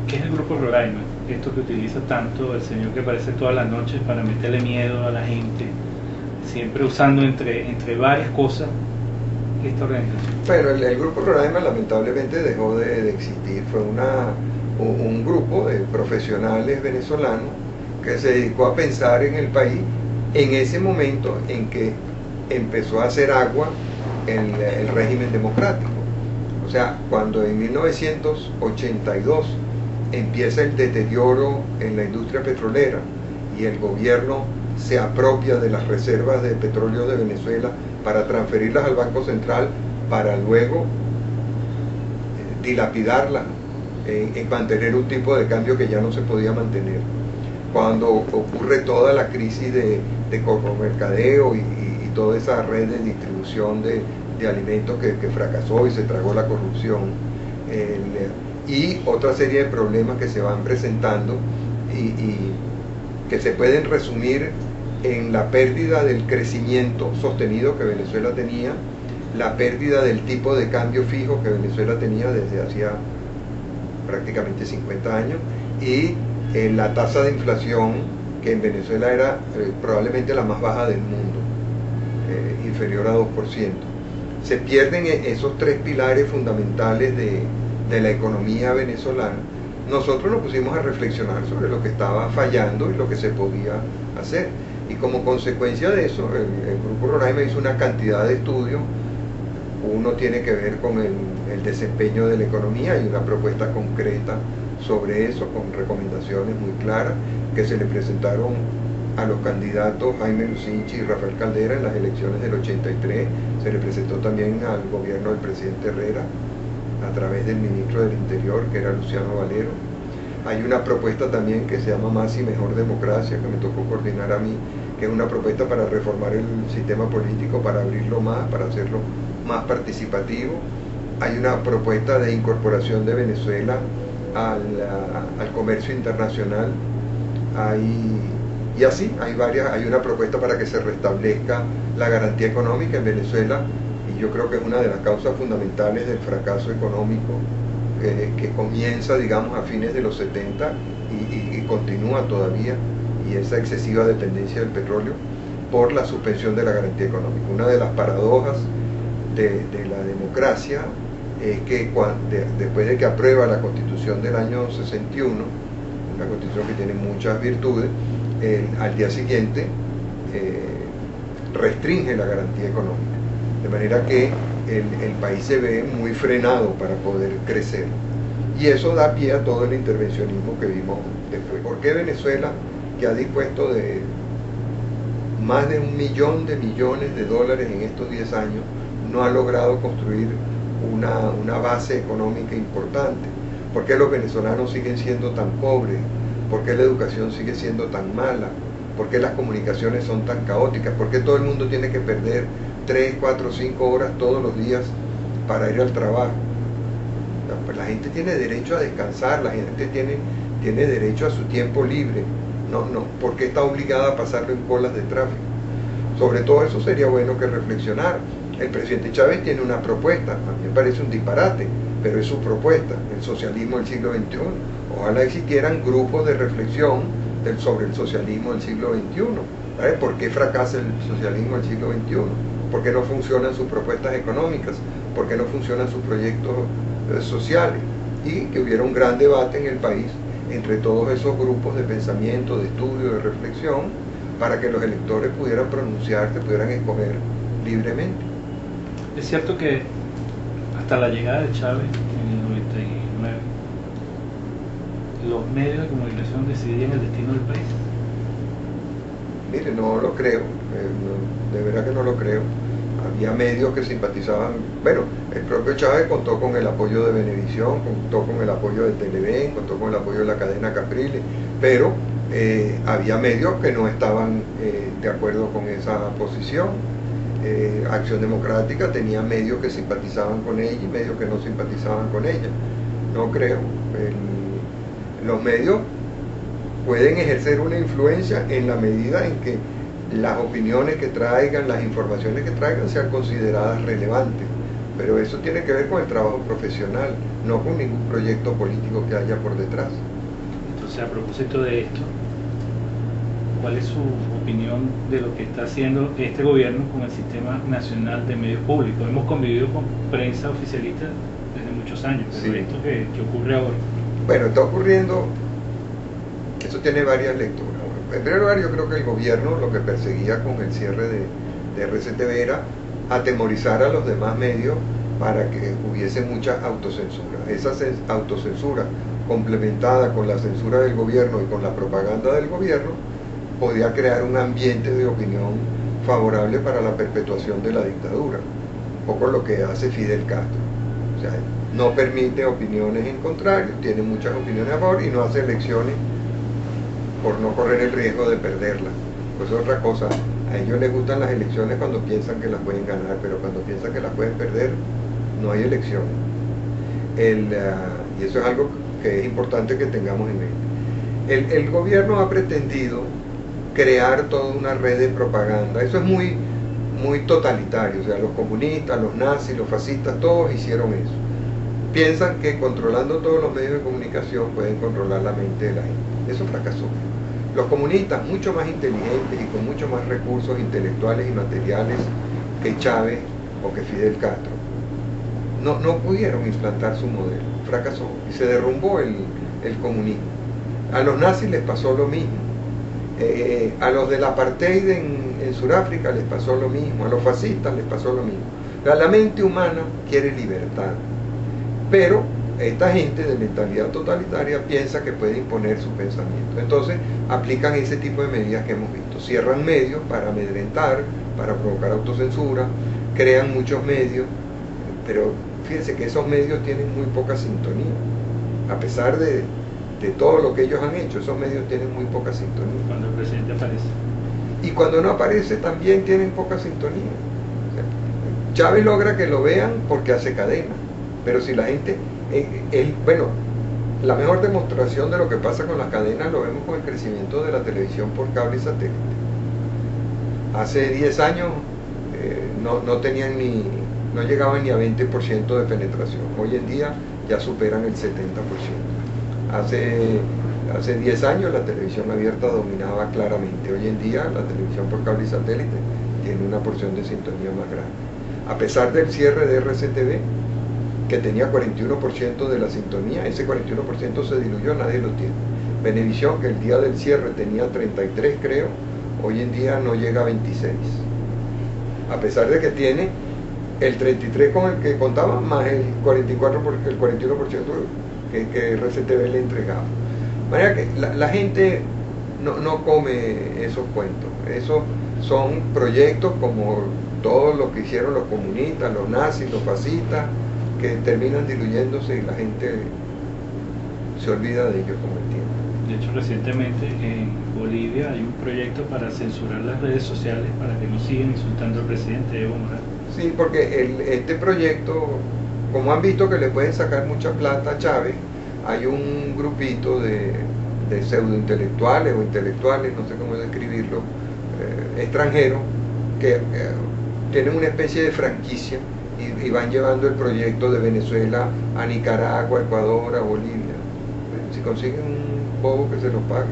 ¿Qué es el grupo Roraima? Esto que utiliza tanto el señor que aparece todas las noches para meterle miedo a la gente, siempre usando entre varias cosas esta organización. Bueno, el grupo Roraima lamentablemente dejó de existir. Fue un grupo de profesionales venezolanos que se dedicó a pensar en el país en ese momento en que empezó a hacer agua el régimen democrático. O sea, cuando en 1982 empieza el deterioro en la industria petrolera y el gobierno se apropia de las reservas de petróleo de Venezuela para transferirlas al Banco Central para luego dilapidarlas en mantener un tipo de cambio que ya no se podía mantener. Cuando ocurre toda la crisis de mercadeo y toda esa red de distribución de alimentos que fracasó y se tragó la corrupción, y otra serie de problemas que se van presentando y que se pueden resumir en la pérdida del crecimiento sostenido que Venezuela tenía, la pérdida del tipo de cambio fijo que Venezuela tenía desde hacía prácticamente 50 años y la tasa de inflación que en Venezuela era probablemente la más baja del mundo, inferior a 2%. Se pierden esos tres pilares fundamentales de la economía venezolana. Nosotros nos pusimos a reflexionar sobre lo que estaba fallando y lo que se podía hacer. Y como consecuencia de eso, el Grupo Roraima hizo una cantidad de estudios. Uno tiene que ver con el desempeño de la economía y una propuesta concreta sobre eso, con recomendaciones muy claras que se le presentaron a los candidatos Jaime Lucinchi y Rafael Caldera en las elecciones del 83. Se le presentó también al gobierno del presidente Herrera a través del ministro del Interior, que era Luciano Valero. Hay una propuesta también que se llama Más y Mejor Democracia, que me tocó coordinar a mí, que es una propuesta para reformar el sistema político, para abrirlo más, para hacerlo más participativo. Hay una propuesta de incorporación de Venezuela al comercio internacional. Y así, hay una propuesta para que se restablezca la garantía económica en Venezuela, y yo creo que es una de las causas fundamentales del fracaso económico que comienza, digamos, a fines de los 70 y continúa todavía, y esa excesiva dependencia del petróleo por la suspensión de la garantía económica. Una de las paradojas de la democracia es que después de que aprueba la Constitución del año 61, una Constitución que tiene muchas virtudes, al día siguiente restringe la garantía económica, de manera que el país se ve muy frenado para poder crecer, y eso da pie a todo el intervencionismo que vimos después. ¿Por qué Venezuela, que ha dispuesto de más de 1 millón de millones de dólares en estos 10 años, no ha logrado construir una base económica importante? ¿Por qué los venezolanos siguen siendo tan pobres? ¿Por qué la educación sigue siendo tan mala? ¿Por qué las comunicaciones son tan caóticas? ¿Por qué todo el mundo tiene que perder 3, 4, 5 horas todos los días para ir al trabajo? Pues la gente tiene derecho a descansar, la gente tiene derecho a su tiempo libre. ¿Por qué está obligada a pasarlo en colas de tráfico? Sobre todo eso sería bueno que reflexionar. El presidente Chávez tiene una propuesta, a mí me parece un disparate, pero es su propuesta, el socialismo del siglo XXI. Ojalá existieran grupos de reflexión sobre el socialismo del siglo XXI. ¿Sabes por qué fracasa el socialismo del siglo XXI? ¿Por qué no funcionan sus propuestas económicas? ¿Por qué no funcionan sus proyectos sociales? Y que hubiera un gran debate en el país entre todos esos grupos de pensamiento, de estudio, de reflexión, para que los electores pudieran pronunciarse, pudieran escoger libremente. Es cierto que hasta la llegada de Chávez en el 99, los medios de comunicación decidían el destino del país. Mire, no lo creo, de verdad que no lo creo. Había medios que simpatizaban, bueno, el propio Chávez contó con el apoyo de Venevisión, contó con el apoyo de Televen, contó con el apoyo de la cadena Capriles, pero había medios que no estaban de acuerdo con esa posición. Acción Democrática tenía medios que simpatizaban con ella y medios que no simpatizaban con ella. No creo. Los medios pueden ejercer una influencia en la medida en que las opiniones que traigan, las informaciones que traigan sean consideradas relevantes, pero eso tiene que ver con el trabajo profesional, no con ningún proyecto político que haya por detrás. Entonces, a propósito de esto, ¿cuál es su opinión de lo que está haciendo este gobierno con el Sistema Nacional de Medios Públicos? Hemos convivido con prensa oficialista desde muchos años, pero Sí. esto que ocurre ahora. Bueno, está ocurriendo, eso tiene varias lecturas. En primer lugar, yo creo que el gobierno lo que perseguía con el cierre de RCTV era atemorizar a los demás medios para que hubiese mucha autocensura. Esa autocensura complementada con la censura del gobierno y con la propaganda del gobierno podía crear un ambiente de opinión favorable para la perpetuación de la dictadura, un poco lo que hace Fidel Castro. O sea, no permite opiniones en contrario, tiene muchas opiniones a favor y no hace elecciones por no correr el riesgo de perderlas. Pues es otra cosa, a ellos les gustan las elecciones cuando piensan que las pueden ganar, pero cuando piensan que las pueden perder, no hay elecciones. Y eso es algo que es importante que tengamos en mente. El gobierno ha pretendido crear toda una red de propaganda, eso es muy totalitario, o sea, los comunistas, los nazis, los fascistas, todos hicieron eso. Piensan que controlando todos los medios de comunicación pueden controlar la mente de la gente. Eso fracasó. Los comunistas, mucho más inteligentes y con mucho más recursos intelectuales y materiales que Chávez o que Fidel Castro, no pudieron implantar su modelo. Fracasó y se derrumbó el comunismo. A los nazis les pasó lo mismo. A los del apartheid en Sudáfrica les pasó lo mismo. A los fascistas les pasó lo mismo. La mente humana quiere libertad. Pero esta gente de mentalidad totalitaria piensa que puede imponer su pensamiento. Entonces aplican ese tipo de medidas que hemos visto. Cierran medios para amedrentar, para provocar autocensura, crean muchos medios, pero fíjense que esos medios tienen muy poca sintonía. A pesar de todo lo que ellos han hecho, esos medios tienen muy poca sintonía. Cuando el presidente aparece. Y cuando no aparece también tienen poca sintonía. O sea, Chávez logra que lo vean porque hace cadena. Pero si la gente, bueno, la mejor demostración de lo que pasa con las cadenas lo vemos con el crecimiento de la televisión por cable y satélite. Hace 10 años no llegaban ni a 20% de penetración. Hoy en día ya superan el 70%. Hace 10 años la televisión abierta dominaba claramente. Hoy en día la televisión por cable y satélite tiene una porción de sintonía más grande. A pesar del cierre de RCTV, que tenía 41% de la sintonía, ese 41% se diluyó, nadie lo tiene. Venevisión, que el día del cierre tenía 33, creo, hoy en día no llega a 26. A pesar de que tiene el 33 con el que contaba, más el 41% que RCTV le entregaba. De manera que la gente no come esos cuentos. Esos son proyectos como todos los que hicieron los comunistas, los nazis, los fascistas, que terminan diluyéndose y la gente se olvida de ellos con el tiempo. De hecho, recientemente en Bolivia hay un proyecto para censurar las redes sociales para que no sigan insultando al presidente Evo Morales. Sí, porque este proyecto, como han visto que le pueden sacar mucha plata a Chávez, hay un grupito de pseudointelectuales o intelectuales, no sé cómo describirlo, extranjeros, que tienen una especie de franquicia y van llevando el proyecto de Venezuela a Nicaragua, Ecuador, a Bolivia. Si consiguen un bobo que se lo pague.